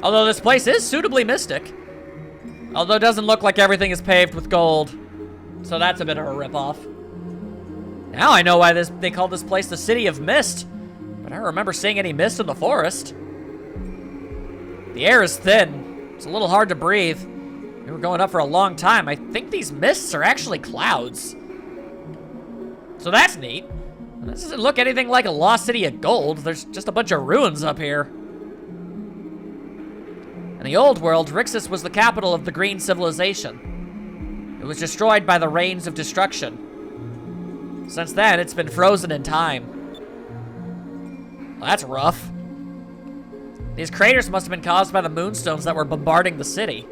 Although this place is suitably mystic. Although it doesn't look like everything is paved with gold. So that's a bit of a ripoff. Now I know why they call this place the City of Mist. But I don't remember seeing any mist in the forest. The air is thin. It's a little hard to breathe. We were going up for a long time. I think these mists are actually clouds. So that's neat. This doesn't look anything like a lost city of gold. There's just a bunch of ruins up here. In the old world, Rixus was the capital of the Green Civilization. It was destroyed by the Rains of Destruction. Since then, it's been frozen in time. Well, that's rough. These craters must have been caused by the moonstones that were bombarding the city.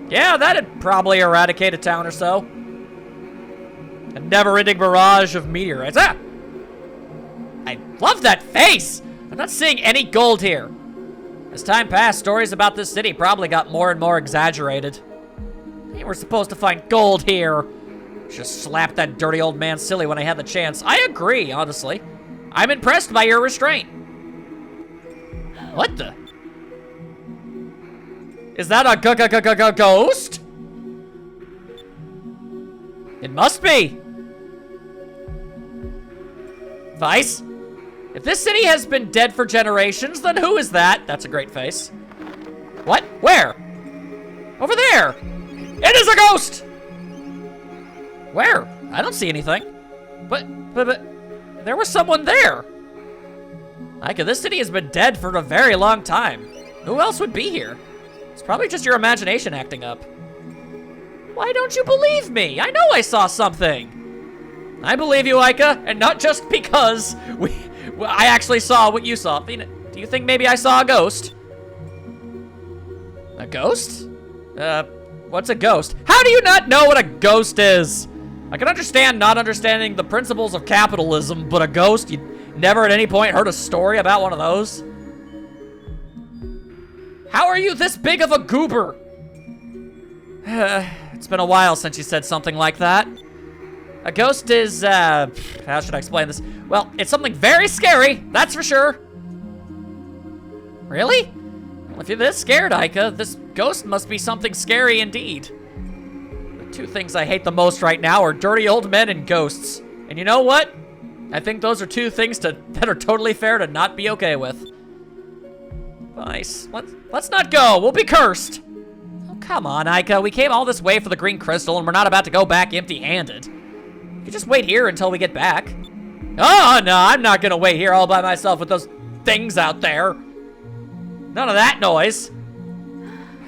Yeah, that'd probably eradicate a town or so. A never-ending barrage of meteorites. Ah! I love that face! I'm not seeing any gold here. As time passed, stories about this city probably got more and more exaggerated. Hey, we're supposed to find gold here. Just slapped that dirty old man silly when I had the chance. I agree, honestly. I'm impressed by your restraint. What the? Is that a ghost? It must be. Vice? If this city has been dead for generations, then who is that? That's a great face. What? Where? Over there. It is a ghost! Where? I don't see anything. But there was someone there. Ika, this city has been dead for a very long time. Who else would be here? It's probably just your imagination acting up. Why don't you believe me? I know I saw something. I believe you, Ika, and not just because I actually saw what you saw. Do you think maybe I saw a ghost? A ghost? What's a ghost? How do you not know what a ghost is? I can understand not understanding the principles of capitalism, but a ghost? You never at any point heard a story about one of those? How are you this big of a goober? It's been a while since you said something like that. A ghost is, how should I explain this? Well, it's something very scary, that's for sure. Really? Well, if you're this scared, Ika, this ghost must be something scary indeed. The two things I hate the most right now are dirty old men and ghosts. And you know what? I think those are two things that are totally fair to not be okay with. Nice. Let's not go. We'll be cursed. Oh, come on, Ika. We came all this way for the green crystal, and we're not about to go back empty-handed. You can just wait here until we get back. Oh, no, I'm not gonna wait here all by myself with those things out there. None of that noise.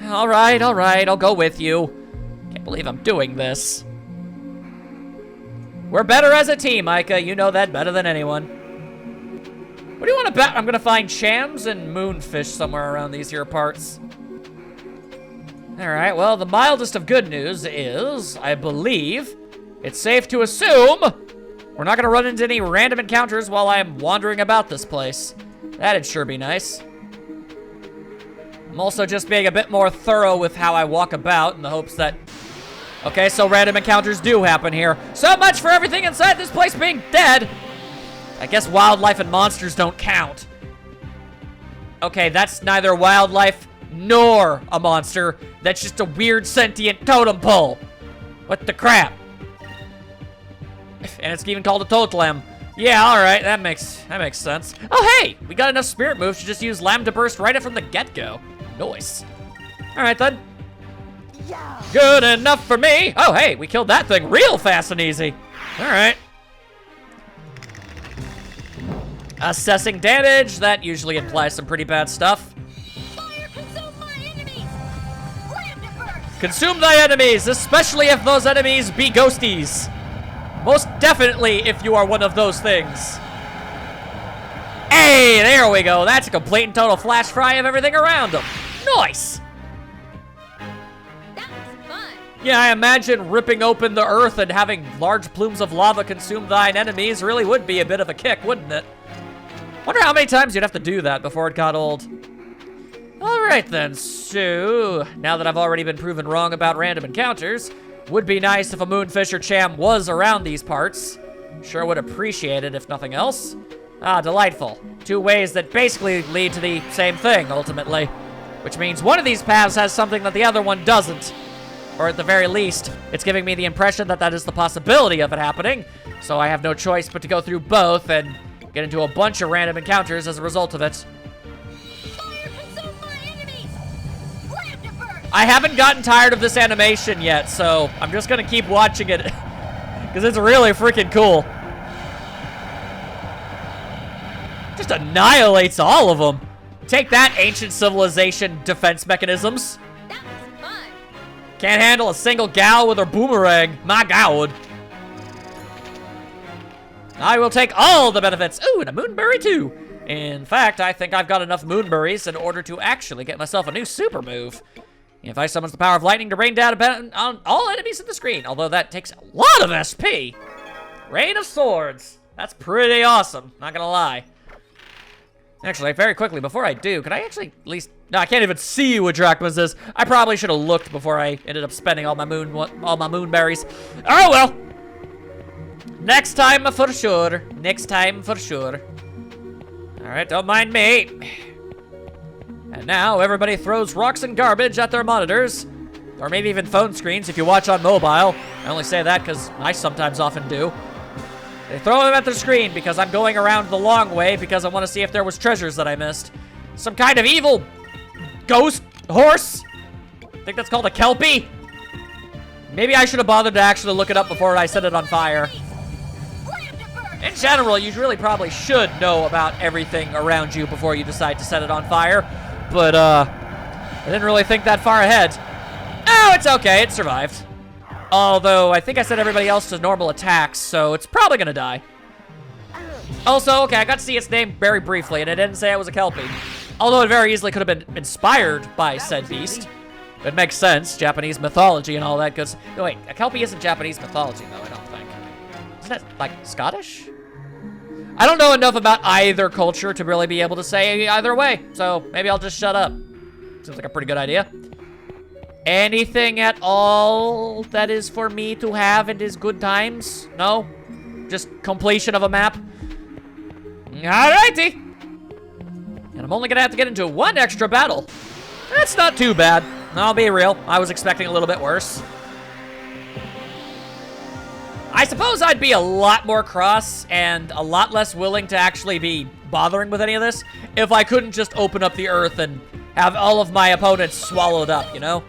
All right, I'll go with you. Can't believe I'm doing this. We're better as a team, Ika. You know that better than anyone. What do you want to bet? I'm gonna find shams and moonfish somewhere around these here parts. All right, well, the mildest of good news is, I believe, it's safe to assume we're not gonna run into any random encounters while I'm wandering about this place. That'd sure be nice. I'm also just being a bit more thorough with how I walk about in the hopes that... Okay, so random encounters do happen here. So much for everything inside this place being dead. I guess wildlife and monsters don't count. Okay, that's neither wildlife nor a monster. That's just a weird sentient totem pole. What the crap? And it's even called a totem. Yeah, all right, that makes sense. Oh, hey, we got enough spirit moves to just use Lambda Burst right from the get-go. Nice. All right, then. Yeah. Good enough for me. Oh, hey, we killed that thing real fast and easy. All right. Assessing damage, that usually implies some pretty bad stuff. Fire, consume my enemies! Lambda Burst! Consume thy enemies, especially if those enemies be ghosties. Most definitely if you are one of those things. Hey, there we go. That's a complete and total flash fry of everything around them. Nice. That was fun. Yeah, I imagine ripping open the earth and having large plumes of lava consume thine enemies really would be a bit of a kick, wouldn't it? Wonder how many times you'd have to do that before it got old. All right then, so now that I've already been proven wrong about random encounters, would be nice if a moonfish or cham was around these parts. Sure would appreciate it if nothing else. Ah, delightful. Two ways that basically lead to the same thing, ultimately. which means one of these paths has something that the other one doesn't. Or at the very least, it's giving me the impression that that is the possibility of it happening, so I have no choice but to go through both and get into a bunch of random encounters as a result of it. Fire consume my enemies! Slammed it first! I haven't gotten tired of this animation yet, so I'm just gonna keep watching it, because it's really freaking cool. Just annihilates all of them. Take that, ancient civilization defense mechanisms. That was fun! Can't handle a single gal with her boomerang. My God. I will take all the benefits. Ooh, and a moonberry too. In fact, I think I've got enough moonberries in order to actually get myself a new super move. If I summons the power of lightning to rain down on all enemies in the screen, although that takes a lot of SP. Rain of Swords. That's pretty awesome, not gonna lie. Actually, very quickly, before I do, could I actually at least... No, I can't even see what Drachma's is. I probably should have looked before I ended up spending all my moonberries. Oh, well. Next time for sure. Next time for sure. All right, don't mind me. And now everybody throws rocks and garbage at their monitors. Or maybe even phone screens if you watch on mobile. I only say that because I sometimes often do. They throw them at the screen because I'm going around the long way because I want to see if there was treasures that I missed. Some kind of evil ghost horse? I think that's called a Kelpie. Maybe I should have bothered to actually look it up before I set it on fire. Slammed it first! In general, you really probably should know about everything around you before you decide to set it on fire. But, I didn't really think that far ahead. Oh, it's okay. It survived. Although, I think I set everybody else to normal attacks, so it's probably gonna die. Also, okay, I got to see its name very briefly, and it didn't say it was a Kelpie. Although it very easily could have been inspired by said beast. It makes sense, Japanese mythology and all that, because... No, wait, a Kelpie isn't Japanese mythology, though, I don't think. Isn't it, like, Scottish? I don't know enough about either culture to really be able to say either way, so maybe I'll just shut up. Seems like a pretty good idea. Anything at all that is for me to have in these good times? No? Just completion of a map? Alrighty. And I'm only gonna have to get into one extra battle. That's not too bad. I'll be real. I was expecting a little bit worse. I suppose I'd be a lot more cross and a lot less willing to actually be bothering with any of this if I couldn't just open up the earth and have all of my opponents swallowed up, you know?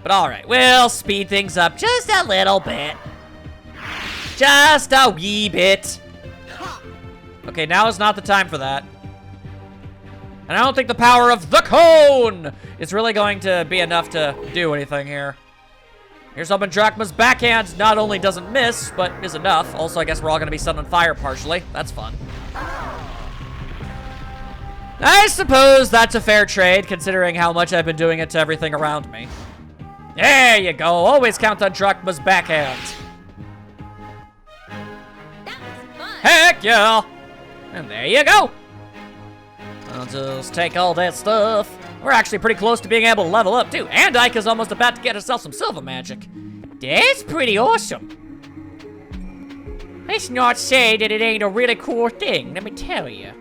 But alright, we'll speed things up just a little bit. Just a wee bit. Okay, now is not the time for that. And I don't think the power of the cone is really going to be enough to do anything here. Here's hoping Drachma's backhand not only doesn't miss, but is enough. Also, I guess we're all going to be set on fire partially. That's fun. I suppose that's a fair trade, considering how much I've been doing it to everything around me. There you go. Always count on Drachma's backhand. That was fun! Heck yeah! And there you go. I'll just take all that stuff. We're actually pretty close to being able to level up, too. And Ika's almost about to get herself some silver magic. That's pretty awesome. Let's not say that it ain't a really cool thing, let me tell you.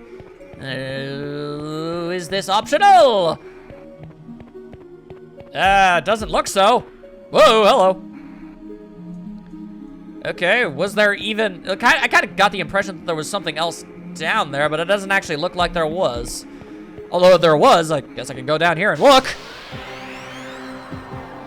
Is this optional? Doesn't look so. Whoa, hello. Okay, was there even... I kind of got the impression that there was something else down there, but it doesn't actually look like there was. Although if there was, I guess I can go down here and look.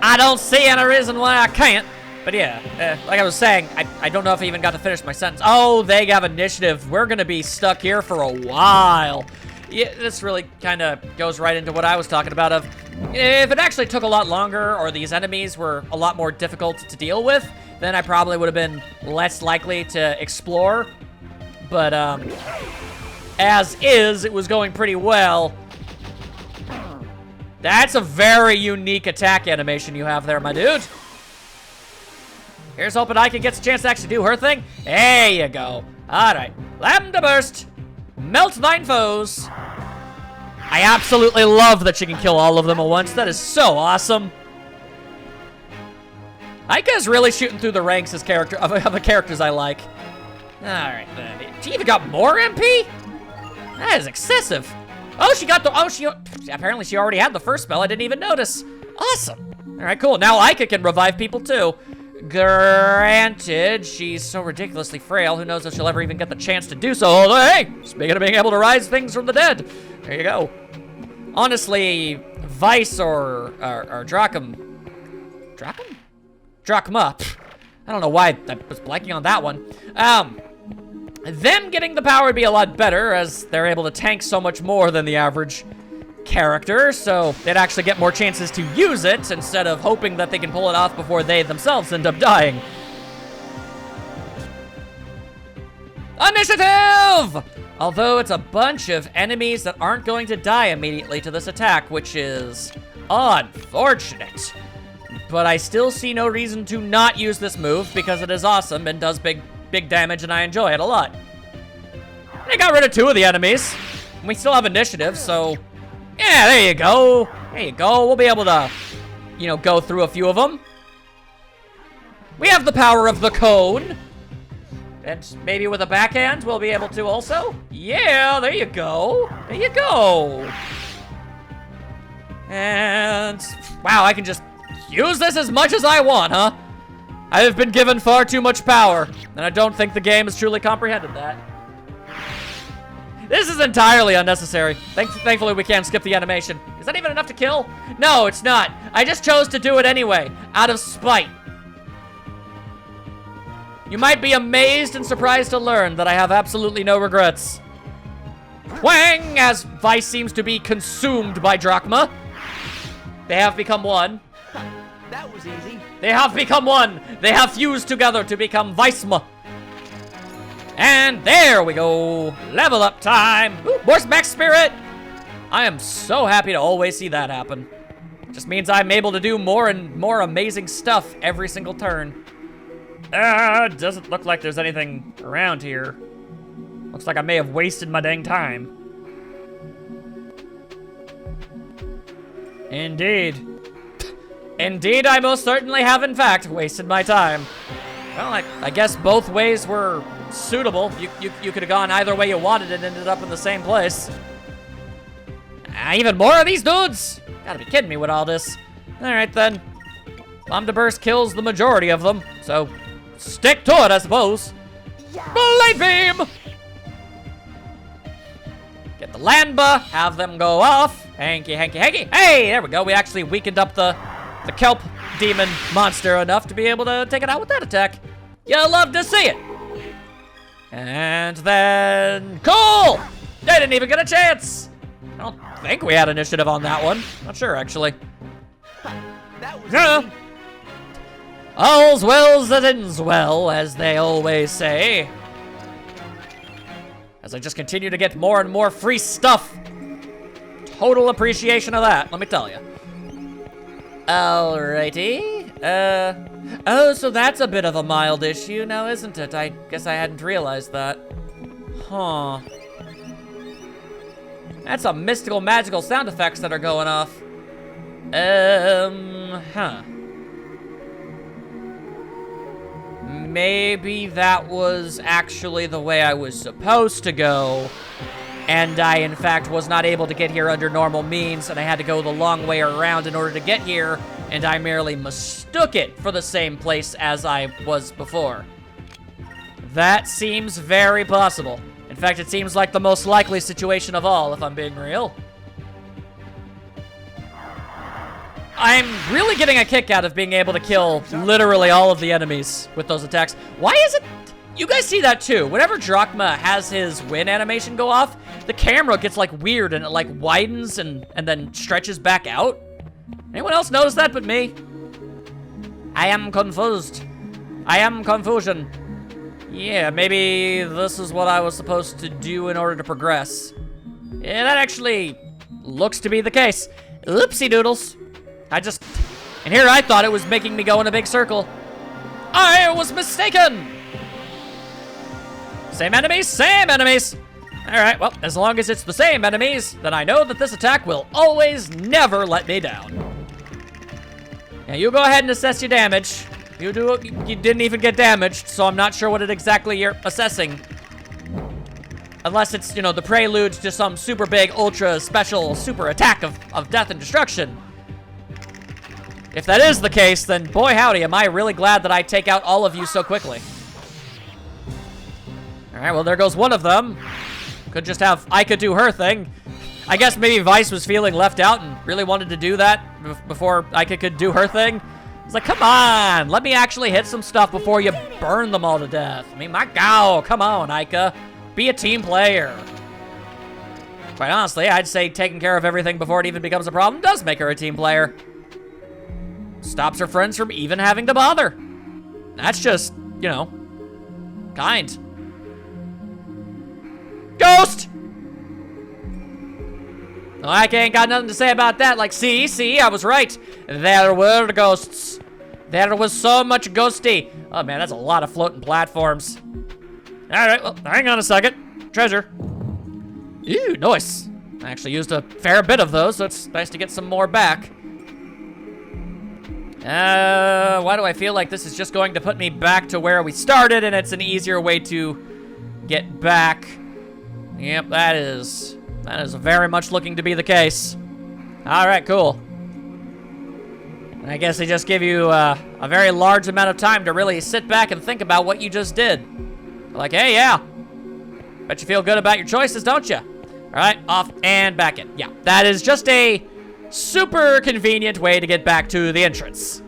I don't see any reason why I can't. But yeah, like I was saying, I don't know if I even got to finish my sentence. Oh, they have initiative. We're going to be stuck here for a while. Yeah, this really kind of goes right into what I was talking about of, if it actually took a lot longer or these enemies were a lot more difficult to deal with, then I probably would have been less likely to explore. But, as is, it was going pretty well. That's a very unique attack animation you have there, my dude. Here's hoping I can get a chance to actually do her thing. There you go. All right. Lambda burst. Melt thine foes. I absolutely love that she can kill all of them at once. That is so awesome. Aika's really shooting through the ranks as of the characters I like. All right, then. She even got more MP? That is excessive. Oh, she got the... Oh, she apparently she already had the first spell. I didn't even notice. Awesome. All right, cool. Now Ica can revive people too. Granted, she's so ridiculously frail. Who knows if she'll ever even get the chance to do so. Although, hey, speaking of being able to rise things from the dead, there you go. Honestly, Vice or Drachma. I don't know why I was blanking on that one. Them getting the power would be a lot better, as they're able to tank so much more than the average character, so they'd actually get more chances to use it instead of hoping that they can pull it off before they themselves end up dying. Initiative! Although it's a bunch of enemies that aren't going to die immediately to this attack, which is unfortunate. But I still see no reason to not use this move because it is awesome and does big damage, and I enjoy it a lot. I got rid of 2 of the enemies. We still have initiative, so yeah, there you go. There you go. We'll be able to, you know, go through a few of them. We have the power of the cone. And maybe with a backhand, we'll be able to also. Yeah, there you go. There you go. And wow, I can just use this as much as I want, huh? I have been given far too much power, and I don't think the game has truly comprehended that. This is entirely unnecessary. Thankfully, we can't skip the animation. Is that even enough to kill? No, it's not. I just chose to do it anyway, out of spite. You might be amazed and surprised to learn that I have absolutely no regrets. Whang! As Vice seems to be consumed by Drachma. They have become one. That was easy. They have become one. They have fused together to become Vicema. And there we go. Level up time. Ooh, more Max Spirit. I am so happy to always see that happen. Just means I'm able to do more and more amazing stuff every single turn. Doesn't look like there's anything around here. Looks like I may have wasted my dang time. Indeed. Indeed, I most certainly have, in fact, wasted my time. Well, I guess both ways were suitable. You could have gone either way you wanted and ended up in the same place. Even more of these dudes? Gotta be kidding me with all this. All right, then. Bomb to Burst kills the majority of them, so stick to it, I suppose. Blade Beam! Get the Landba, have them go off. Hanky. Hey, there we go. We actually weakened up the kelp demon monster enough to be able to take it out with that attack. You'll love to see it. And then, cool! They didn't even get a chance. I don't think we had initiative on that one. Not sure, actually. That was Yeah. All's well that ends well, as they always say. As I just continue to get more and more free stuff. Total appreciation of that, let me tell you. Alrighty. Oh, so that's a bit of a mild issue now, isn't it? I guess I hadn't realized that. Huh. That's some mystical, magical sound effects that are going off. Huh. Maybe that was actually the way I was supposed to go. And I, in fact, was not able to get here under normal means, and I had to go the long way around in order to get here, and I merely mistook it for the same place as I was before. That seems very possible. In fact, it seems like the most likely situation of all, if I'm being real. I'm really getting a kick out of being able to kill literally all of the enemies with those attacks. Why is it... You guys see that too. Whenever Drachma has his win animation go off, the camera gets like weird and it like widens and then stretches back out. Anyone else notice that but me? I am confused. I am confusion. Yeah, maybe this is what I was supposed to do in order to progress. Yeah, that actually looks to be the case. Oopsie doodles. And here I thought it was making me go in a big circle. I was mistaken. Same enemies, same enemies. All right, well, as long as it's the same enemies, then I know that this attack will always never let me down. Now you go ahead and assess your damage. You didn't even get damaged, so I'm not sure what it exactly you're assessing. Unless it's, you know, the prelude to some super big, ultra special, super attack of death and destruction. If that is the case, then boy howdy, am I really glad that I take out all of you so quickly. Alright, well, there goes one of them. Could just have Ica do her thing. I guess maybe Vice was feeling left out and really wanted to do that before Ica could do her thing. It's like, come on, let me actually hit some stuff before you burn them all to death. I mean, my God, come on, Ica. Be a team player. Quite honestly, I'd say taking care of everything before it even becomes a problem does make her a team player. Stops her friends from even having to bother. That's just, you know, kind. Ghost! No, I ain't got nothing to say about that. Like, see, I was right. There were ghosts. There was so much ghosty. Oh man, that's a lot of floating platforms. All right, well, hang on a second. Treasure. Ew, nice. I actually used a fair bit of those, so it's nice to get some more back. Why do I feel like this is just going to put me back to where we started, and it's an easier way to get back? Yep, that is very much looking to be the case. All right, cool. I guess they just give you a very large amount of time to really sit back and think about what you just did. Like, hey, yeah. Bet you feel good about your choices, don't you? All right, off and back in. Yeah, that is just a super convenient way to get back to the entrance.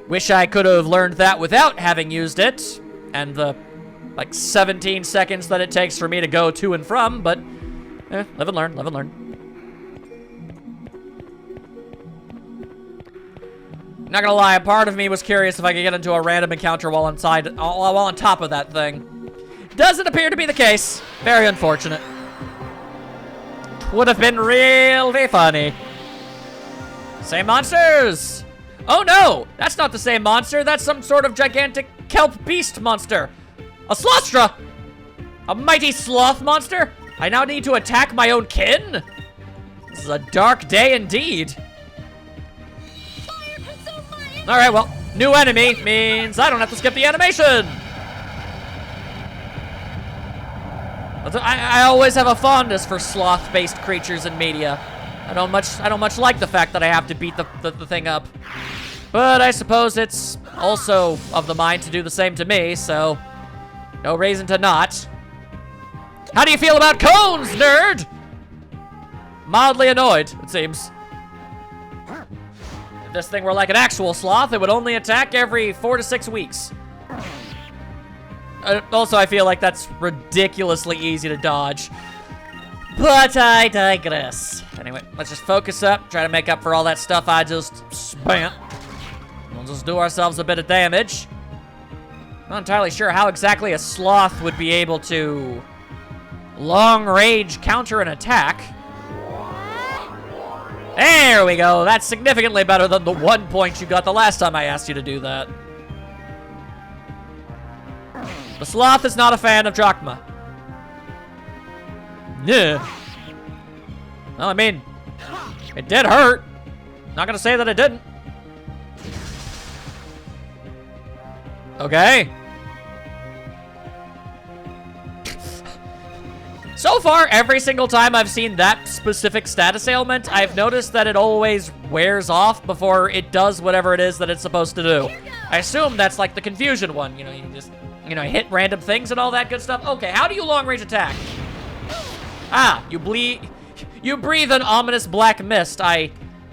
Wish I could have learned that without having used it, and the, like, 17 seconds that it takes for me to go to and from, but, live and learn, live and learn. Not gonna lie, a part of me was curious if I could get into a random encounter while on top of that thing. Doesn't appear to be the case. Very unfortunate. Would have been really funny. Same monsters! Oh no! That's not the same monster. That's some sort of gigantic kelp beast monster. A Slothstra! A mighty sloth monster? I now need to attack my own kin? This is a dark day indeed. Alright, well, new enemy means I don't have to skip the animation! I always have a fondness for sloth-based creatures in media. I don't much like the fact that I have to beat the thing up. But I suppose it's also of the mind to do the same to me, so no reason to not. How do you feel about cones, nerd? Mildly annoyed, it seems. If this thing were like an actual sloth, it would only attack every 4 to 6 weeks. Also, I feel like that's ridiculously easy to dodge. But I digress. Anyway, let's just focus up, try to make up for all that stuff I just spent. We'll just do ourselves a bit of damage. Not entirely sure how exactly a sloth would be able to long-range counter an attack. There we go. That's significantly better than the 1 point you got the last time I asked you to do that. The sloth is not a fan of Drachma. Yeah. Well, I mean, it did hurt. Not gonna say that it didn't. Okay. So far, every single time I've seen that specific status ailment, I've noticed that it always wears off before it does whatever it is that it's supposed to do. I assume that's like the confusion one. You know, you just, hit random things and all that good stuff. Okay, how do you long range attack? Ah, you breathe an ominous black mist. I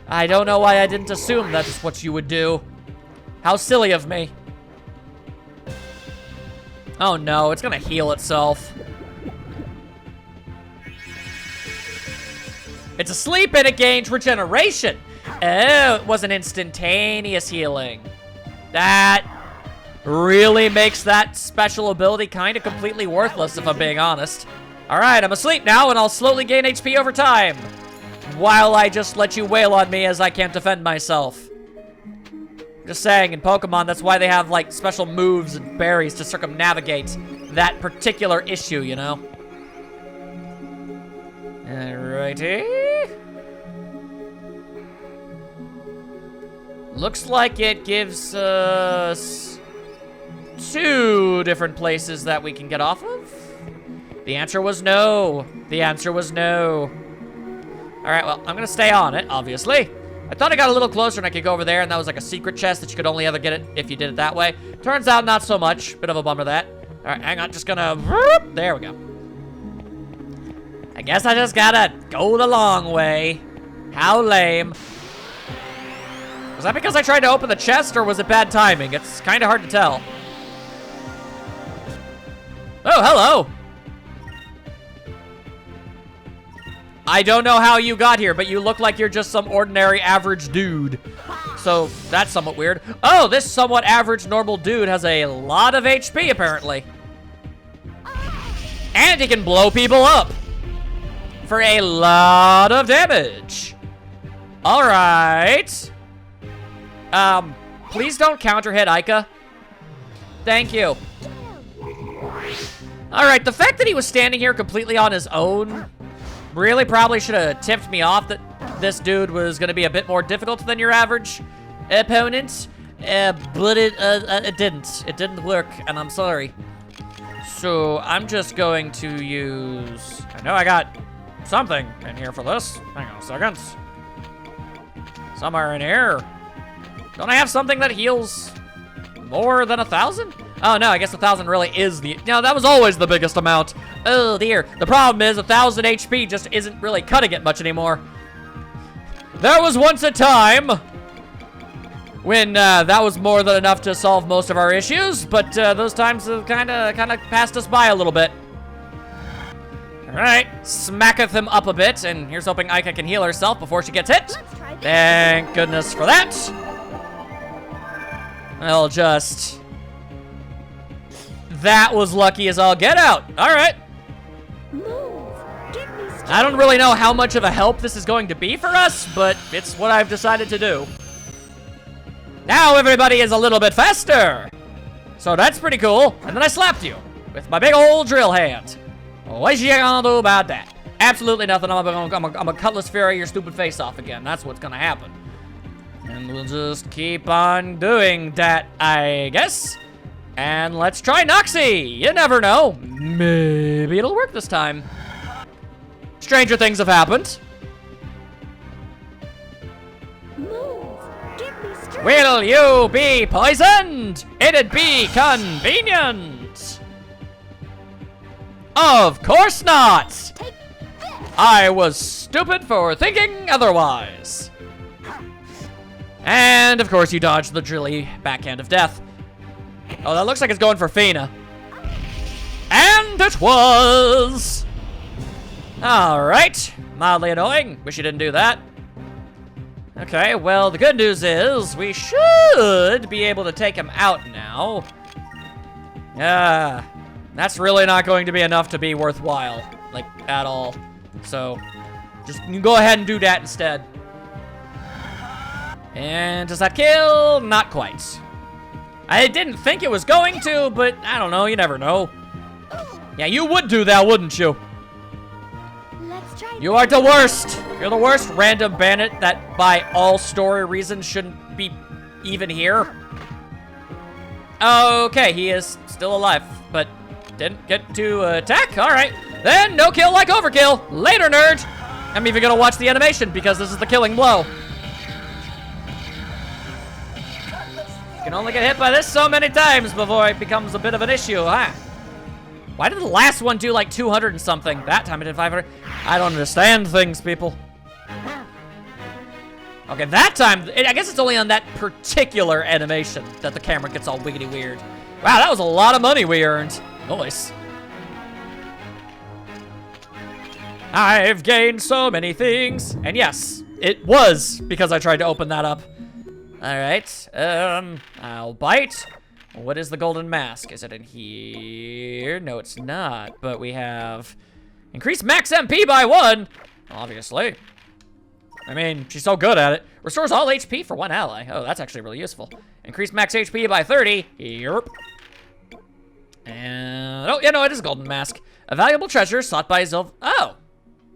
don't know why I didn't assume that's what you would do. How silly of me. Oh no, it's gonna heal itself. It's asleep and it gains regeneration. Oh, it was an instantaneous healing. That really makes that special ability kind of completely worthless, if I'm being honest. All right, I'm asleep now, and I'll slowly gain HP over time, while I just let you wail on me as I can't defend myself. Just saying, in Pokemon, that's why they have, like, special moves and berries to circumnavigate that particular issue, you know? Alrighty. Looks like it gives us 2 different places that we can get off of. The answer was no. The answer was no. All right, well, I'm gonna stay on it, obviously. I thought I got a little closer and I could go over there and that was like a secret chest that you could only ever get it if you did it that way. Turns out not so much. Bit of a bummer that. All right, hang on, just gonna, whoop, there we go. I guess I just gotta go the long way. How lame. Was that because I tried to open the chest or was it bad timing? It's kind of hard to tell. Oh, hello. I don't know how you got here, but you look like you're just some ordinary average dude. So that's somewhat weird. Oh, this somewhat average normal dude has a lot of HP apparently. And he can blow people up for a lot of damage. All right. Please don't counter hit Ica. Thank you. All right, the fact that he was standing here completely on his own really probably should have tipped me off that this dude was going to be a bit more difficult than your average opponent. But it didn't. It didn't work, and I'm sorry. So I'm just going to use... I know I got something in here for this. Hang on a second. Somewhere in here. Don't I have something that heals more than 1,000? Oh no, I guess 1,000 really is the... No, that was always the biggest amount. Oh dear. The problem is 1,000 HP just isn't really cutting it much anymore. There was once a time when that was more than enough to solve most of our issues, but those times have kind of passed us by a little bit. All right, smacketh him up a bit, and here's hoping Ica can heal herself before she gets hit. Thank goodness for that. I'll just... That was lucky as all get out. All right. I don't really know how much of a help this is going to be for us, but it's what I've decided to do. Now everybody is a little bit faster. So that's pretty cool. And then I slapped you with my big old drill hand. What you gonna do about that? Absolutely nothing. I'm a cutlass fury your stupid face off again. That's what's gonna happen. And we'll just keep on doing that, I guess. And let's try Noxie. You never know. Maybe it'll work this time. Stranger things have happened. Will you be poisoned? It'd be convenient. Of course not. I was stupid for thinking otherwise. And of course you dodged the drilly backhand of death. Oh, that looks like it's going for Fina. And it was. All right, mildly annoying. Wish you didn't do that. Okay, well, the good news is we should be able to take him out now. That's really not going to be enough to be worthwhile, like, at all. So, just you go ahead and do that instead. And does that kill? Not quite. I didn't think it was going to, but I don't know, you never know. Yeah, you would do that, wouldn't you? You are the worst. You're the worst random bandit that, by all story reasons, shouldn't be even here. Okay, he is still alive, but didn't get to attack. All right, then no kill like overkill. Later, nerd. I'm even gonna watch the animation because this is the killing blow. You can only get hit by this so many times before it becomes a bit of an issue, huh? Why did the last one do like 200 and something? That time it did 500. I don't understand things, people. Okay, that time, I guess it's only on that particular animation that the camera gets all wiggity weird. Wow, that was a lot of money we earned. Nice. I've gained so many things. And yes, it was because I tried to open that up. All right, I'll bite. What is the golden mask? Is it in here? No, it's not, but we have increased max MP by 1, obviously. I mean, she's so good at it. Restores all HP for 1 ally. Oh, that's actually really useful. Increased max HP by 30. Yerp. And, oh, yeah, no, it is a golden mask. A valuable treasure sought by Zilv. Oh,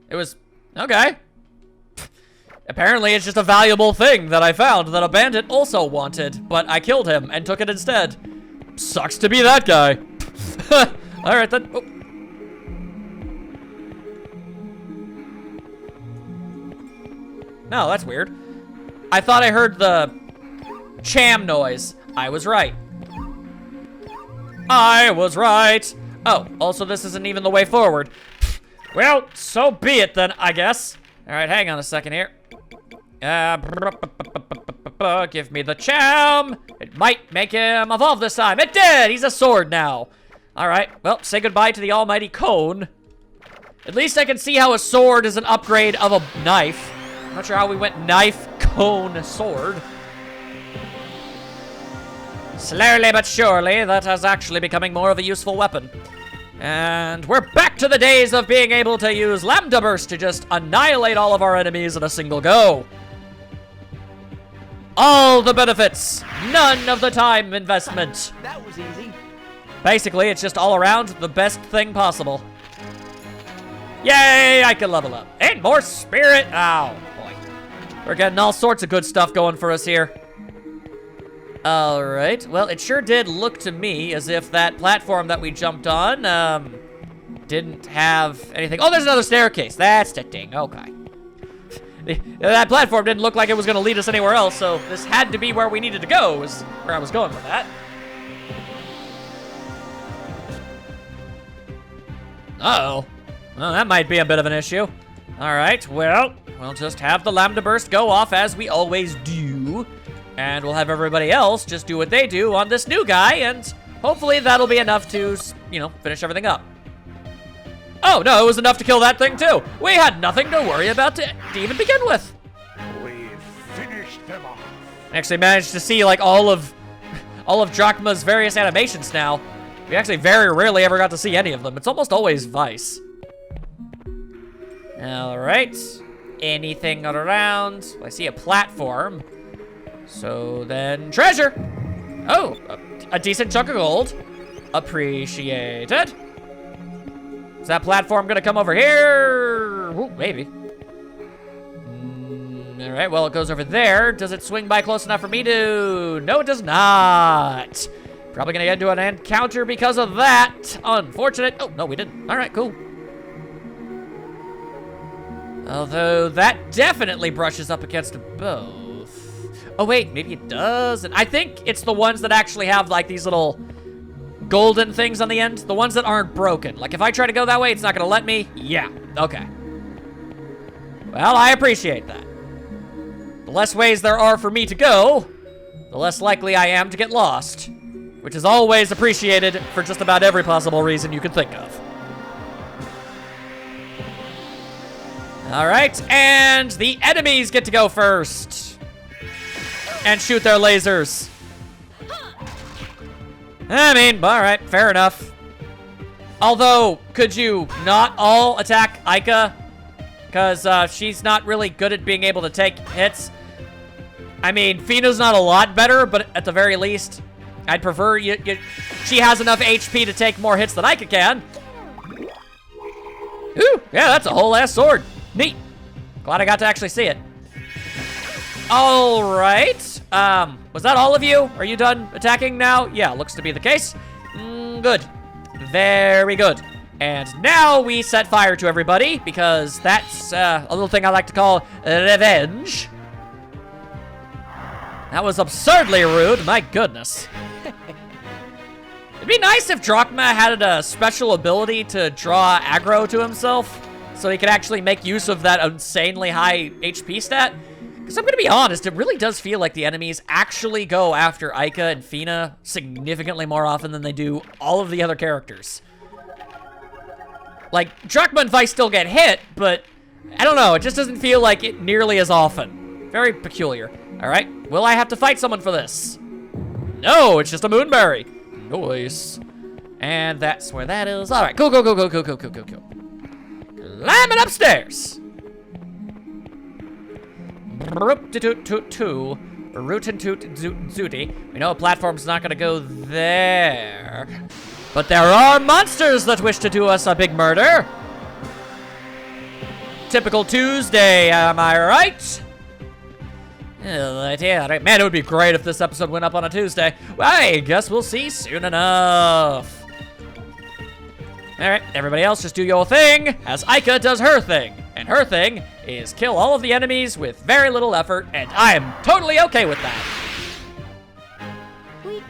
it was, okay. Apparently, it's just a valuable thing that I found that a bandit also wanted, but I killed him and took it instead. Sucks to be that guy. All right, then. Oh. No, that's weird. I thought I heard the cham noise. I was right. I was right. Oh, also this isn't even the way forward. Well, so be it then, I guess. All right, hang on a second here. Give me the cham. It might make him evolve this time. It did. He's a sword now. All right, well, say goodbye to the almighty cone. At least I can see how a sword is an upgrade of a knife. I'm not sure how we went knife, cone, sword. Slowly but surely, that is actually becoming more of a useful weapon. And we're back to the days of being able to use Lambda Burst to just annihilate all of our enemies in a single go. All the benefits, none of the time investment. That was easy. Basically, it's just all around the best thing possible. Yay, I can level up. And more spirit. Oh, boy. We're getting all sorts of good stuff going for us here. All right, well, it sure did look to me as if that platform that we jumped on, didn't have anything. Oh, there's another staircase. That's the thing, okay. That platform didn't look like it was gonna lead us anywhere else, so this had to be where we needed to go, is where I was going with that. Uh-oh. Well, that might be a bit of an issue. All right, well, we'll just have the Lambda Burst go off as we always do. And we'll have everybody else just do what they do on this new guy, and hopefully that'll be enough to, you know, finish everything up. Oh, no, it was enough to kill that thing, too. We had nothing to worry about to even begin with. We've finished them off. I actually managed to see, like, all of Drachma's various animations now. We actually very rarely ever got to see any of them. It's almost always Vice. All right. Anything around? Well, I see a platform. So then, treasure. Oh, a decent chunk of gold. Appreciated. Is that platform gonna come over here? Ooh, maybe. All right, well, it goes over there. Does it swing by close enough for me to? No, it does not. Probably gonna get into an encounter because of that. Unfortunate. Oh, no, we didn't. All right, cool. Although that definitely brushes up against both. Oh wait, maybe it doesn't. I think it's the ones that actually have like these little golden things on the end. The ones that aren't broken. Like if I try to go that way, it's not gonna let me. Yeah, okay. Well, I appreciate that. The less ways there are for me to go, the less likely I am to get lost. Which is always appreciated for just about every possible reason you could think of. All right, and the enemies get to go first. And shoot their lasers. I mean, all right, fair enough. Although, could you not all attack Aika? Because she's not really good at being able to take hits. I mean, Fina's not a lot better, but at the very least, I'd prefer she has enough HP to take more hits than Aika can. Ooh, yeah, that's a whole ass sword. Neat. Glad I got to actually see it. All right. Was that all of you? Are you done attacking now? Yeah, looks to be the case. Good. Very good. And now we set fire to everybody because that's a little thing I like to call revenge. That was absurdly rude. My goodness. It'd be nice if Drachma had a special ability to draw aggro to himself so he could actually make use of that insanely high HP stat. Because I'm going to be honest, it really does feel like the enemies actually go after Aika and Fina significantly more often than they do all of the other characters. Like, Drachma and Vice still get hit, but I don't know, it just doesn't feel like it nearly as often. Very peculiar. All right, will I have to fight someone for this? No, it's just a moonberry. Nice. And that's where that is. All right, go. Climbing upstairs. Rootin' toot zooty. We know a platform's not gonna go there. But there are monsters that wish to do us a big murder. Typical Tuesday, am I right? Yeah, right. Man, it would be great if this episode went up on a Tuesday. Well, I guess we'll see soon enough. All right, everybody else just do your thing as Aika does her thing. And her thing is kill all of the enemies with very little effort, and I am totally okay with that.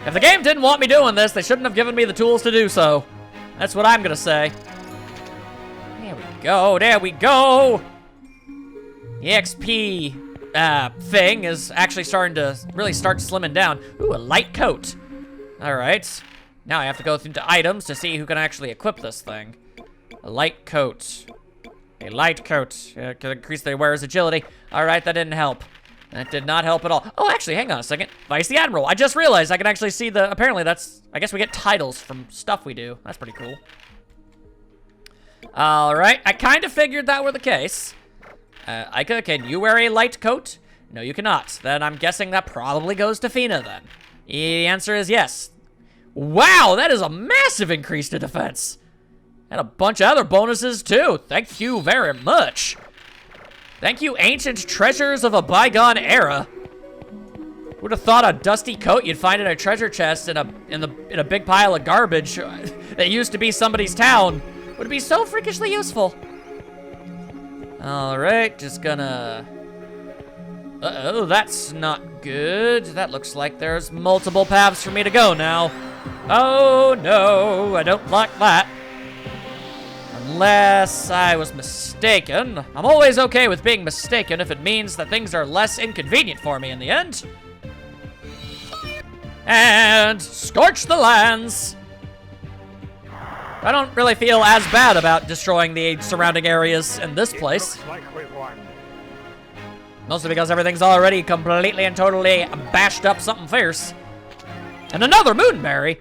If the game didn't want me doing this, they shouldn't have given me the tools to do so. That's what I'm gonna say. There we go, there we go. The XP thing is actually starting to really start slimming down. Ooh, a light coat. All right. Now I have to go into items to see who can actually equip this thing. A light coat. A light coat. Can increase the wearer's agility. All right, that didn't help. That did not help at all. Oh, actually, hang on a second. Vice the Admiral. I just realized I can actually see the, apparently that's, I guess we get titles from stuff we do. That's pretty cool. All right, I kind of figured that were the case. Ica, can you wear a light coat? No, you cannot. Then I'm guessing that probably goes to Fina then. The answer is yes. Wow, that is a massive increase to defense. And a bunch of other bonuses too. Thank you very much. Thank you, ancient treasures of a bygone era. Would have thought a dusty coat you'd find in a treasure chest in a big pile of garbage that used to be somebody's town would be so freakishly useful. All right, just gonna. Uh-oh, that's not good. That looks like there's multiple paths for me to go now. Oh no, I don't like that. Unless I was mistaken. I'm always okay with being mistaken if it means that things are less inconvenient for me in the end. And scorch the lands. I don't really feel as bad about destroying the surrounding areas in this place. Looks like we won. Mostly because everything's already completely and totally bashed up something fierce. And another Moonberry.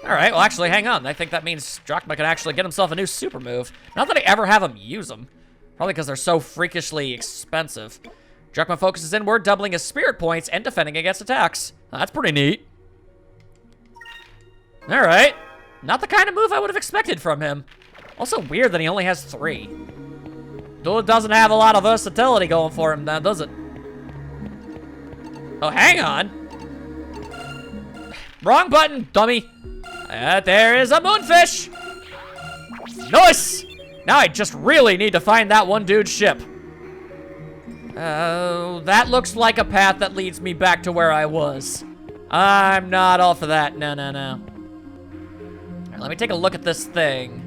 All right, well, actually, hang on. I think that means Drachma can actually get himself a new super move. Not that I ever have him use them. Probably because they're so freakishly expensive. Drachma focuses inward, doubling his spirit points and defending against attacks. That's pretty neat. All right. Not the kind of move I would have expected from him. Also weird that he only has 3. Dude doesn't have a lot of versatility going for him now, does it? Oh, hang on. Wrong button, dummy. There is a moonfish. Nice. Now I just really need to find that one dude's ship. That looks like a path that leads me back to where I was. I'm not all for that. No, no, no. All right, let me take a look at this thing.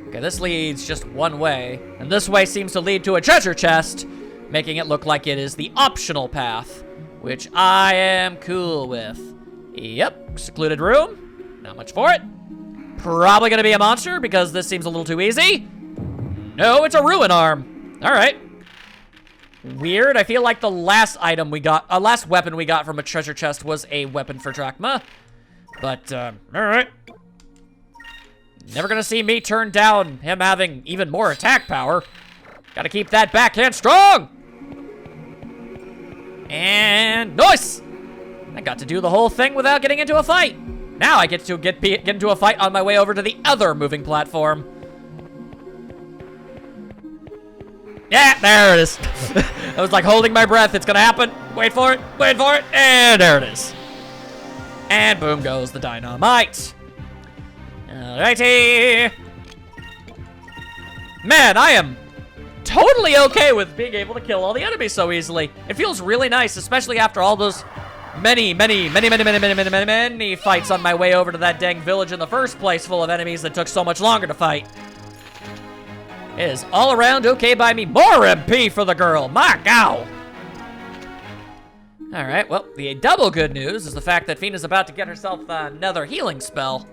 Okay, this leads just one way, and this way seems to lead to a treasure chest, making it look like it is the optional path, which I am cool with. Yep, secluded room. Not much for it. Probably gonna be a monster because this seems a little too easy. No, it's a ruin arm. All right. Weird. I feel like the last item we got, last weapon we got from a treasure chest was a weapon for Drachma. But, all right. Never gonna see me turn down him having even more attack power. Gotta keep that backhand strong. And nice. I got to do the whole thing without getting into a fight. Now I get to get into a fight on my way over to the other moving platform. Yeah, there it is. I was like holding my breath. It's gonna happen. Wait for it, and there it is. And boom goes the dynamite. Alrighty. Man, I am totally okay with being able to kill all the enemies so easily. It feels really nice, especially after all those many fights on my way over to that dang village in the first place full of enemies that took so much longer to fight. It is all around okay by me. More MP for the girl. My cow. All right, well, the double good news is the fact that Fina's about to get herself another healing spell.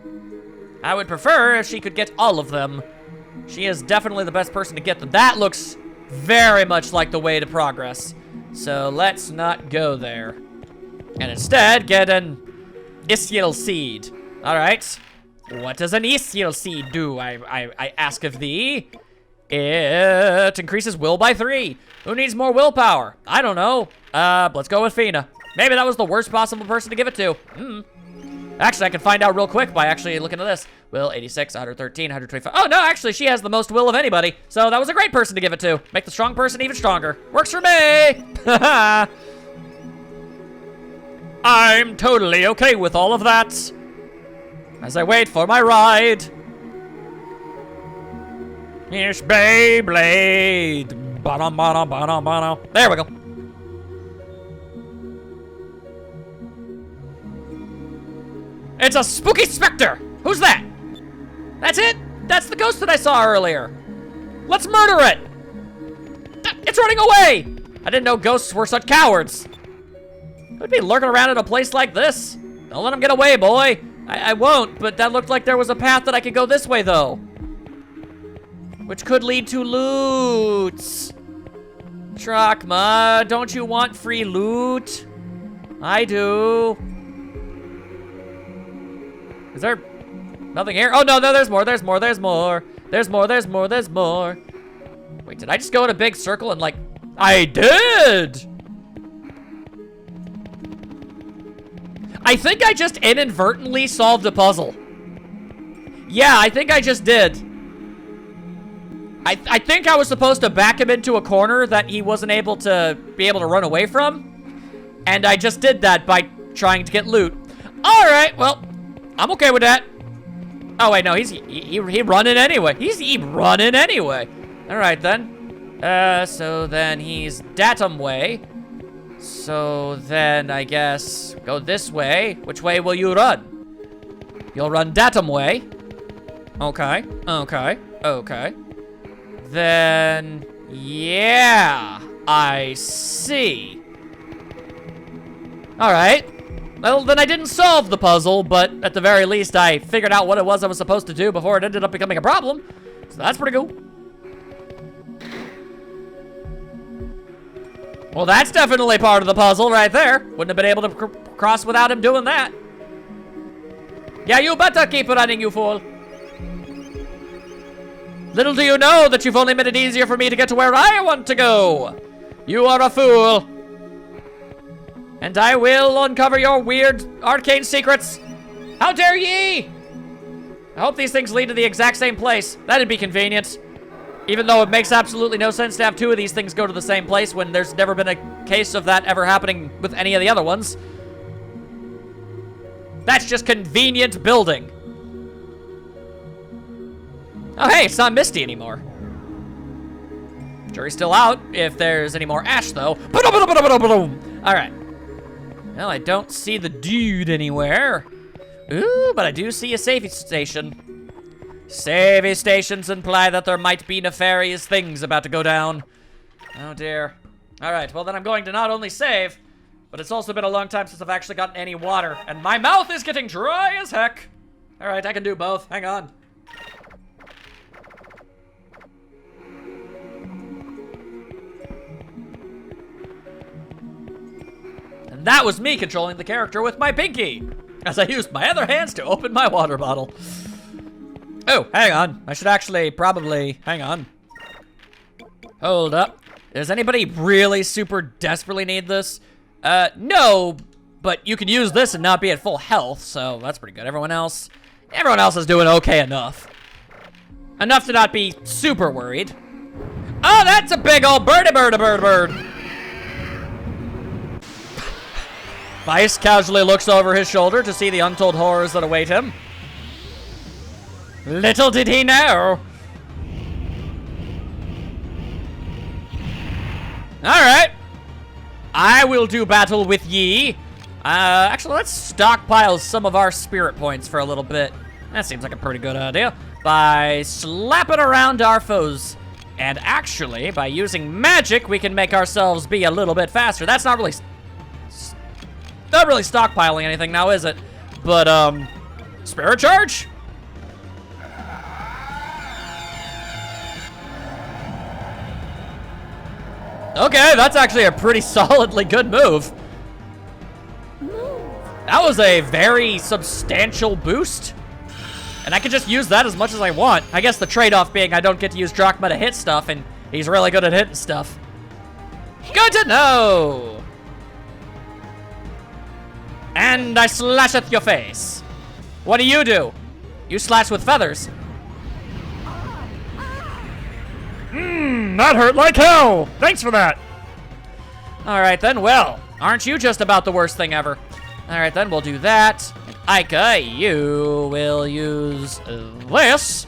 I would prefer if she could get all of them. She is definitely the best person to get them. That looks very much like the way to progress. So let's not go there. And instead, get an Isiel seed. All right. What does an Isiel seed do? I ask of thee. It increases will by 3. Who needs more willpower? I don't know. Let's go with Fina. Maybe that was the worst possible person to give it to. Actually, I can find out real quick by actually looking at this. Will, 86, 113, 125. Oh, no, actually, she has the most will of anybody. So that was a great person to give it to. Make the strong person even stronger. Works for me. I'm totally okay with all of that. As I wait for my ride. It's Beyblade. Ba-dum, ba-dum, ba-dum, ba-dum. There we go. It's a spooky specter. Who's that? That's it? That's the ghost that I saw earlier. Let's murder it. It's running away. I didn't know ghosts were such cowards. Who'd be lurking around in a place like this? Don't let him get away, boy. I won't, but that looked like there was a path that I could go this way, though. Which could lead to loots. Drachma, don't you want free loot? I do. Is there nothing here? Oh, no, there's more, there's more, there's more. There's more, there's more, there's more. Wait, did I just go in a big circle and like... I did! I think I just inadvertently solved a puzzle. Yeah, I think I just did. I think I was supposed to back him into a corner that he wasn't able to run away from. And I just did that by trying to get loot. All right, well, I'm okay with that. Oh wait, no, he running anyway. He running anyway. All right then. So then he's Datum way. So then I guess go this way. Which way will you run? You'll run Datum way. Okay, okay, okay. Then, yeah, I see. All right. Well, then I didn't solve the puzzle, but at the very least, I figured out what it was I was supposed to do before it ended up becoming a problem. So that's pretty cool. Well, that's definitely part of the puzzle right there. Wouldn't have been able to cross without him doing that. Yeah, you better keep running, you fool. Little do you know that you've only made it easier for me to get to where I want to go. You are a fool. And I will uncover your weird arcane secrets. How dare ye! I hope these things lead to the exact same place. That'd be convenient. Even though it makes absolutely no sense to have two of these things go to the same place when there's never been a case of that ever happening with any of the other ones. That's just convenient building. Oh, hey, it's not misty anymore. Jury's still out if there's any more ash, though. All right. Well, I don't see the dude anywhere. Ooh, but I do see a saving station. Saving stations imply that there might be nefarious things about to go down. Oh, dear. All right, well, then I'm going to not only save, but it's also been a long time since I've actually gotten any water, and my mouth is getting dry as heck. All right, I can do both. Hang on. And that was me controlling the character with my pinky, as I used my other hands to open my water bottle. Oh, hang on. I should actually probably, hang on. Hold up. Does anybody really super desperately need this? No, but you can use this and not be at full health, so that's pretty good. Everyone else is doing okay enough. Enough to not be super worried. Oh, that's a big old bird. Vice casually looks over his shoulder to see the untold horrors that await him. Little did he know. Alright. I will do battle with ye. Actually, let's stockpile some of our spirit points for a little bit. That seems like a pretty good idea. By slapping around our foes. And actually, by using magic, we can make ourselves be a little bit faster. That's not really stockpiling anything now, is it? But, spirit charge? Okay, that's actually a pretty solidly good move. That was a very substantial boost. And I can just use that as much as I want. I guess the trade-off being I don't get to use Drachma to hit stuff, and he's really good at hitting stuff. Good to know! And I slasheth your face. What do? You slash with feathers. That hurt like hell. Thanks for that. All right then, well, aren't you just about the worst thing ever? All right then, we'll do that. Aika, you will use this.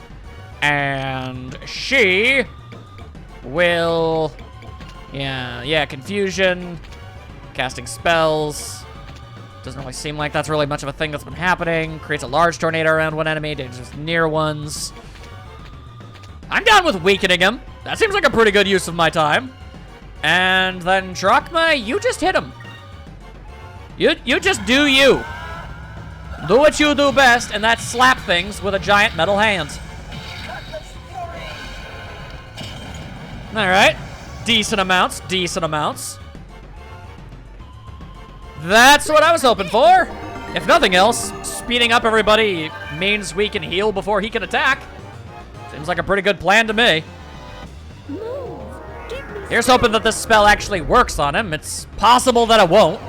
And she will... Yeah, confusion. Casting spells. Doesn't really seem like that's really much of a thing that's been happening. Creates a large tornado around one enemy, just near ones. I'm down with weakening him. That seems like a pretty good use of my time. And then Drachma, you just hit him. You just do you. Do what you do best, and that's slap things with a giant metal hand. All right. Decent amounts, decent amounts. That's what I was hoping for. If nothing else, speeding up everybody means we can heal before he can attack. Seems like a pretty good plan to me. Here's hoping that this spell actually works on him. It's possible that it won't.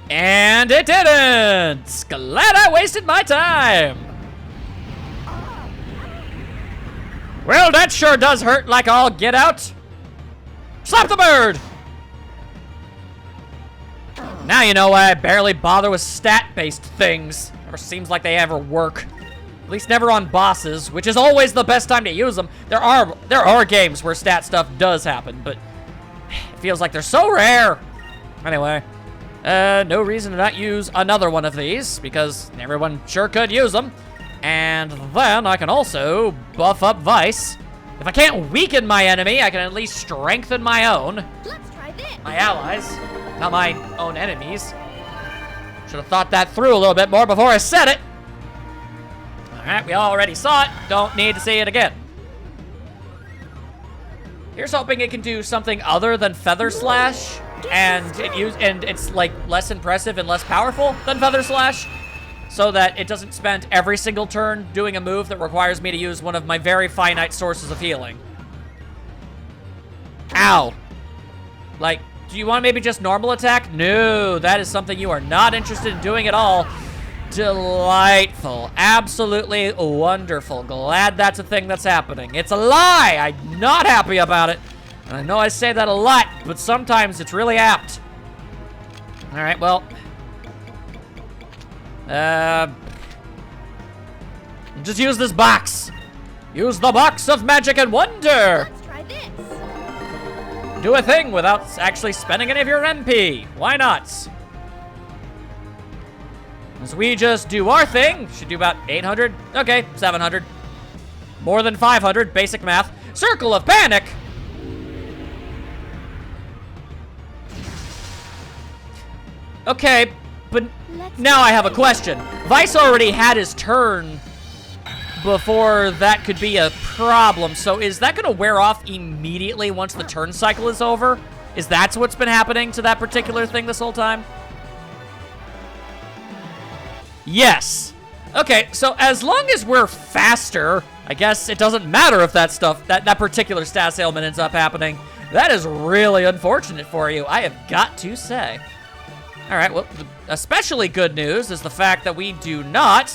And it didn't! Glad I wasted my time. Well, that sure does hurt like all get out. Slap the bird! Now you know why I barely bother with stat-based things. Never seems like they ever work. At least never on bosses, which is always the best time to use them. There are games where stat stuff does happen, but it feels like they're so rare. Anyway, no reason to not use another one of these, because everyone sure could use them. And then I can also buff up Vice. If I can't weaken my enemy, I can at least strengthen my own. Let's try this. My allies, not my own enemies. Should have thought that through a little bit more before I said it. All right, we already saw it. Don't need to see it again. Here's hoping it can do something other than Feather Slash, and it's like less impressive and less powerful than Feather Slash, so that it doesn't spend every single turn doing a move that requires me to use one of my very finite sources of healing. Ow. Like, do you want maybe just normal attack? No, that is something you are not interested in doing at all. Delightful. Absolutely wonderful. Glad that's a thing that's happening. It's a lie. I'm not happy about it. And I know I say that a lot, but sometimes it's really apt. All right, well. Just use this box. Use the box of magic and wonder. Let's try this. Do a thing without actually spending any of your MP. Why not? As we just do our thing, should do about 800. Okay, 700. More than 500, basic math. Circle of Panic. Okay, but now I have a question. Vice already had his turn before that could be a problem. So is that going to wear off immediately once the turn cycle is over? Is that what's been happening to that particular thing this whole time? Yes. Okay, so as long as we're faster, I guess it doesn't matter if that stuff, that particular stat ailment ends up happening. That is really unfortunate for you, I have got to say. All right, well, especially good news is the fact that we do not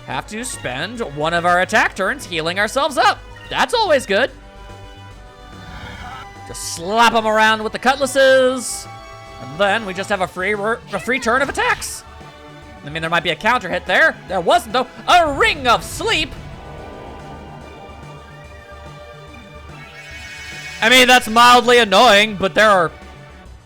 have to spend one of our attack turns healing ourselves up. That's always good. Just slap them around with the cutlasses, and then we just have a free turn of attacks. I mean, there might be a counter hit there. There wasn't, though. A Ring of Sleep. I mean, that's mildly annoying, but there are...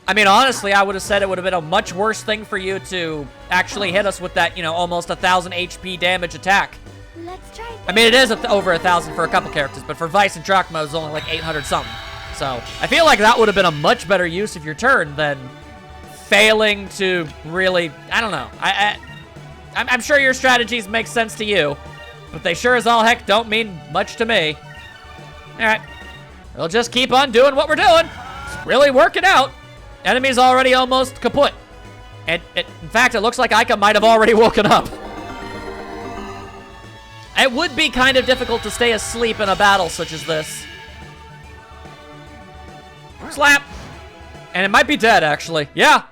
I mean, honestly, I would have said it would have been a much worse thing for you to actually hit us with that, you know, almost 1,000 HP damage attack. Let's try this. I mean, it is over 1,000 for a couple characters, but for Vice and Drachma, it was only like 800 something. So, I feel like that would have been a much better use of your turn than failing to really... I don't know. I'm sure your strategies make sense to you, but they sure as all heck don't mean much to me. All right. We'll just keep on doing what we're doing. It's really working out. Enemy's already almost kaput. And in fact, it looks like Ica might have already woken up. It would be kind of difficult to stay asleep in a battle such as this. Slap. And it might be dead, actually. Yeah.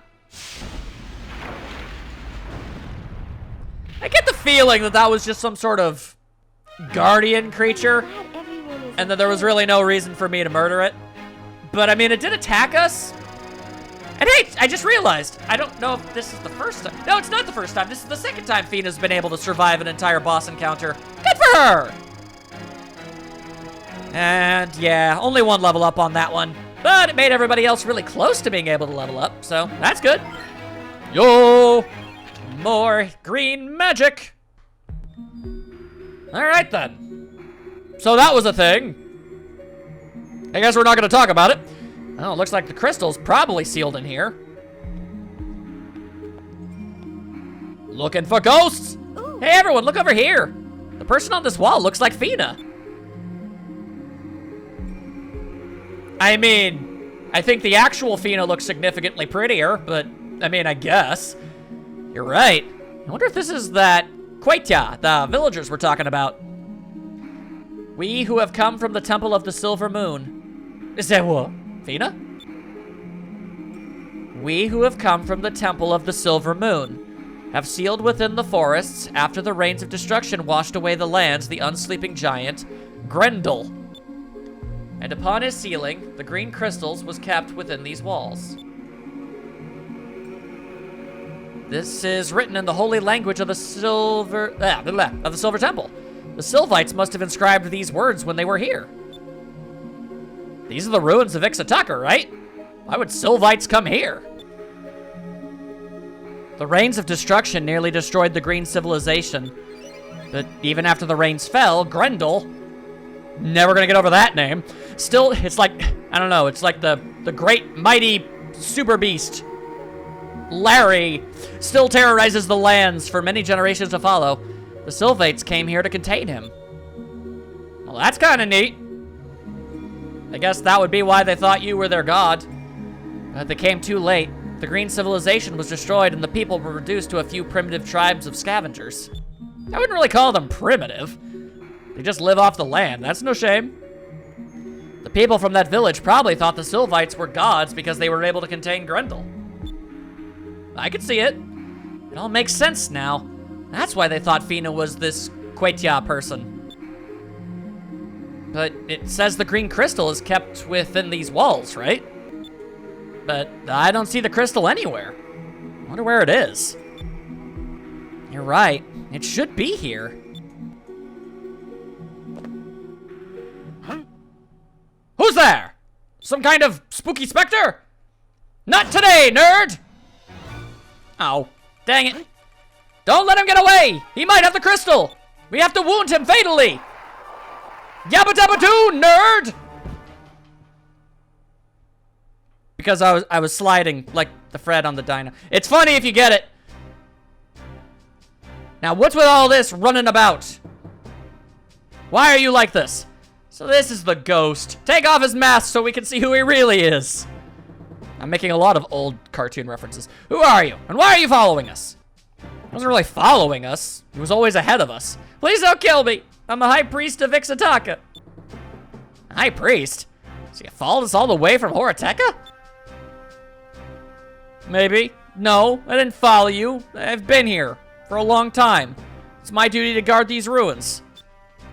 I get the feeling that that was just some sort of guardian creature, and that there was really no reason for me to murder it. But I mean, it did attack us, And hey, I just realized, I don't know if this is the first time. No, it's not the first time. This is the second time Fina's been able to survive an entire boss encounter. Good for her! And yeah, only one level up on that one. But it made everybody else really close to being able to level up, so that's good. Yo! More green magic! Alright then. So that was a thing. I guess we're not gonna talk about it. Oh, it looks like the crystal's probably sealed in here. Looking for ghosts! Ooh. Hey everyone, look over here! The person on this wall looks like Fina. I mean, I think the actual Fina looks significantly prettier, but, I mean, I guess. You're right. I wonder if this is that Quaitya, the villagers we're talking about. We who have come from the Temple of the Silver Moon. Is that what? Fina? We who have come from the Temple of the Silver Moon have sealed within the forests after the rains of destruction washed away the lands the unsleeping giant, Grendel. And upon his sealing, the green crystals was kept within these walls. This is written in the holy language of the Silver Temple. The Sylvites must have inscribed these words when they were here. These are the ruins of Ixataka, right? Why would Sylvites come here? The rains of destruction nearly destroyed the green civilization. But even after the rains fell, Grendel, never gonna get over that name, still, it's like, I don't know, it's like the great mighty super beast, Larry, still terrorizes the lands for many generations to follow. The Sylvates came here to contain him. Well, that's kind of neat. I guess that would be why they thought you were their god. But they came too late. The green civilization was destroyed and the people were reduced to a few primitive tribes of scavengers. I wouldn't really call them primitive. They just live off the land, that's no shame. The people from that village probably thought the Sylvites were gods because they were able to contain Grendel. I could see it. It all makes sense now. That's why they thought Fina was this Quaitya person. But it says the green crystal is kept within these walls, right? But I don't see the crystal anywhere. I wonder where it is. You're right. It should be here. Huh? Who's there? Some kind of spooky specter? Not today, nerd! Oh, dang it. Don't let him get away! He might have the crystal! We have to wound him fatally! Yabba dabba doo, nerd! Because I was sliding like the Fred on the dino. It's funny if you get it. Now, what's with all this running about? Why are you like this? So this is the ghost. Take off his mask so we can see who he really is. I'm making a lot of old cartoon references. Who are you? And why are you following us? He wasn't really following us. He was always ahead of us. Please don't kill me. I'm the High Priest of Ixataka. High Priest? So you followed us all the way from Horiteka? Maybe. No, I didn't follow you. I've been here for a long time. It's my duty to guard these ruins.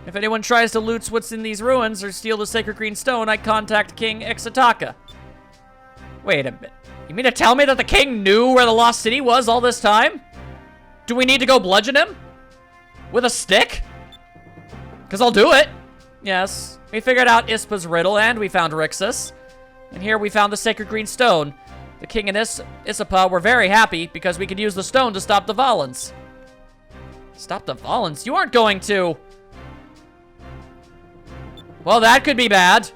If anyone tries to loot what's in these ruins or steal the sacred green stone, I contact King Ixataka. Wait a minute. You mean to tell me that the king knew where the lost city was all this time? Do we need to go bludgeon him? With a stick? Because I'll do it. Yes. We figured out Ispa's riddle and we found Rixus. And here we found the sacred green stone. The king and Isapa were very happy because we could use the stone to stop the Volans. Stop the Volans? You aren't going to... Well, that could be bad.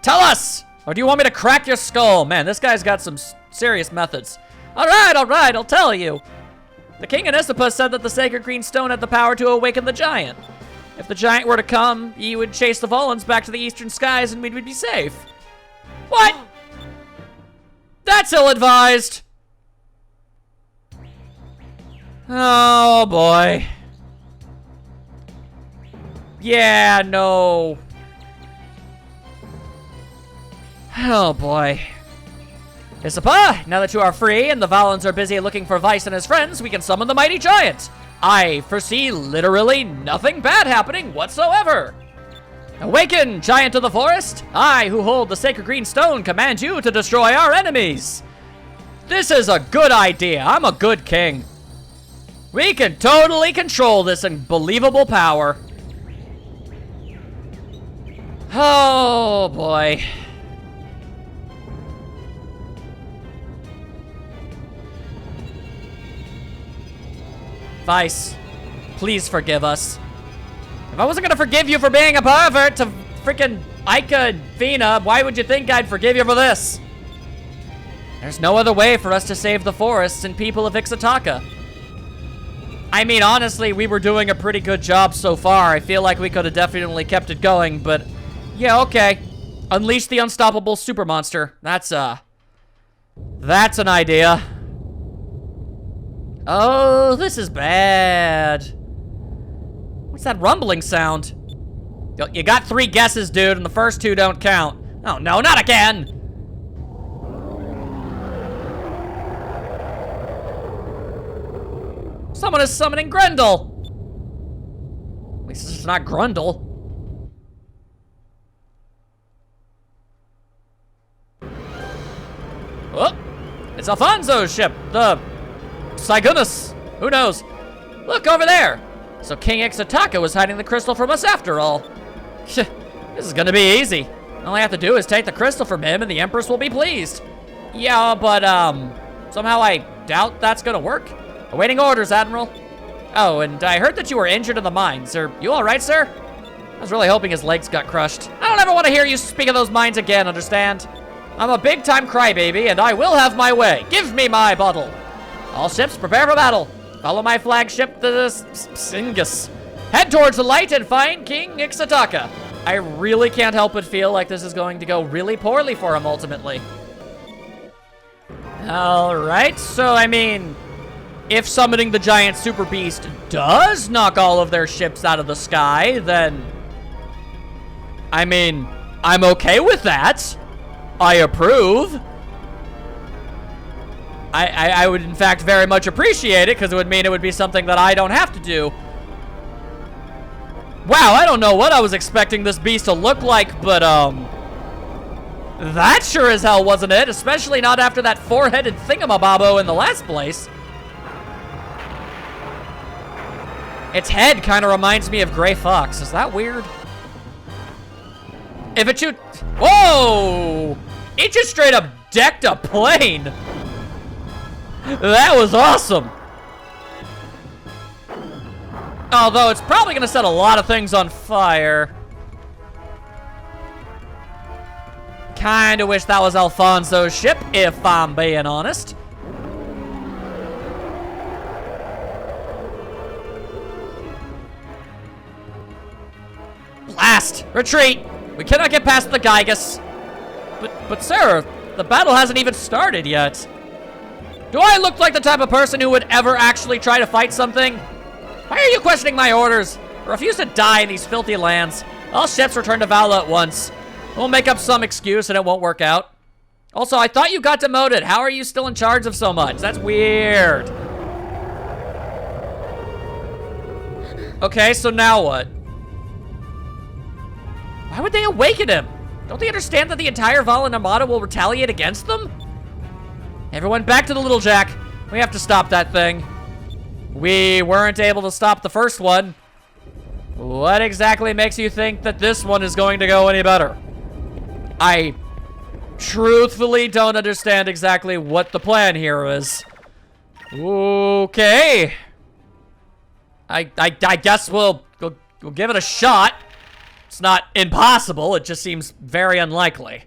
Tell us! Or do you want me to crack your skull? Man, this guy's got some serious methods. All right, I'll tell you. The king and Isapa said that the sacred green stone had the power to awaken the giant. If the giant were to come, he would chase the Volans back to the eastern skies and we would be safe. What? That's ill-advised. Oh, boy. Yeah, no. Oh, boy. Isapa, now that you are free and the Volans are busy looking for Vice and his friends, we can summon the mighty giant. I foresee literally nothing bad happening whatsoever. Awaken, giant of the forest! I, who hold the sacred green stone, command you to destroy our enemies! This is a good idea. I'm a good king. We can totally control this unbelievable power. Oh, boy. Vice, please forgive us. If I wasn't gonna forgive you for being a pervert to freaking Ica and Fina, why would you think I'd forgive you for this? There's no other way for us to save the forests and people of Ixataka. I mean, honestly, we were doing a pretty good job so far. I feel like we could have definitely kept it going, but yeah, okay. Unleash the unstoppable super monster. That's an idea. Oh, this is bad. What's that rumbling sound? You got 3 guesses, dude, and the first 2 don't count. Oh, no, not again! Someone is summoning Grendel! At least it's not Grundle. Oh! It's Alfonso's ship, the Sigunus. Who knows? Look, over there! So King Ixataka was hiding the crystal from us after all. This is gonna be easy. All I have to do is take the crystal from him and the Empress will be pleased. Yeah, but, somehow I doubt that's gonna work. Awaiting orders, Admiral. Oh, and I heard that you were injured in the mines. Are you all right, sir? I was really hoping his legs got crushed. I don't ever want to hear you speak of those mines again, understand? I'm a big-time crybaby, and I will have my way. Give me my bottle. All ships, prepare for battle. Follow my flagship, the Singus. Head towards the light and find King Ixataka. I really can't help but feel like this is going to go really poorly for him, ultimately. Alright, so, I mean, if summoning the giant super beast does knock all of their ships out of the sky, then, I mean, I'm okay with that. I approve. I would, in fact, very much appreciate it, because it would mean it would be something that I don't have to do. Wow, I don't know what I was expecting this beast to look like, but, that sure as hell wasn't it, especially not after that 4-headed thingamabobbo in the last place. Its head kind of reminds me of Gray Fox. Is that weird? If it shoot... Whoa! It just straight up decked a plane. That was awesome. Although it's probably gonna set a lot of things on fire. Kinda wish that was Alfonso's ship, if I'm being honest. Blast! Retreat! We cannot get past the Gygus. But sir, the battle hasn't even started yet. Do I look like the type of person who would ever actually try to fight something? Why are you questioning my orders? I refuse to die in these filthy lands. All ships return to Valhalla at once. We'll make up some excuse and it won't work out. Also, I thought you got demoted. How are you still in charge of so much? That's weird. Okay, so now what? Why would they awaken him? Don't they understand that the entire Vala Armada will retaliate against them? Everyone back to the Little Jack. We have to stop that thing. We weren't able to stop the first one. What exactly makes you think that this one is going to go any better? I truthfully don't understand exactly what the plan here is. Okay. I guess we'll give it a shot. It's not impossible, it just seems very unlikely.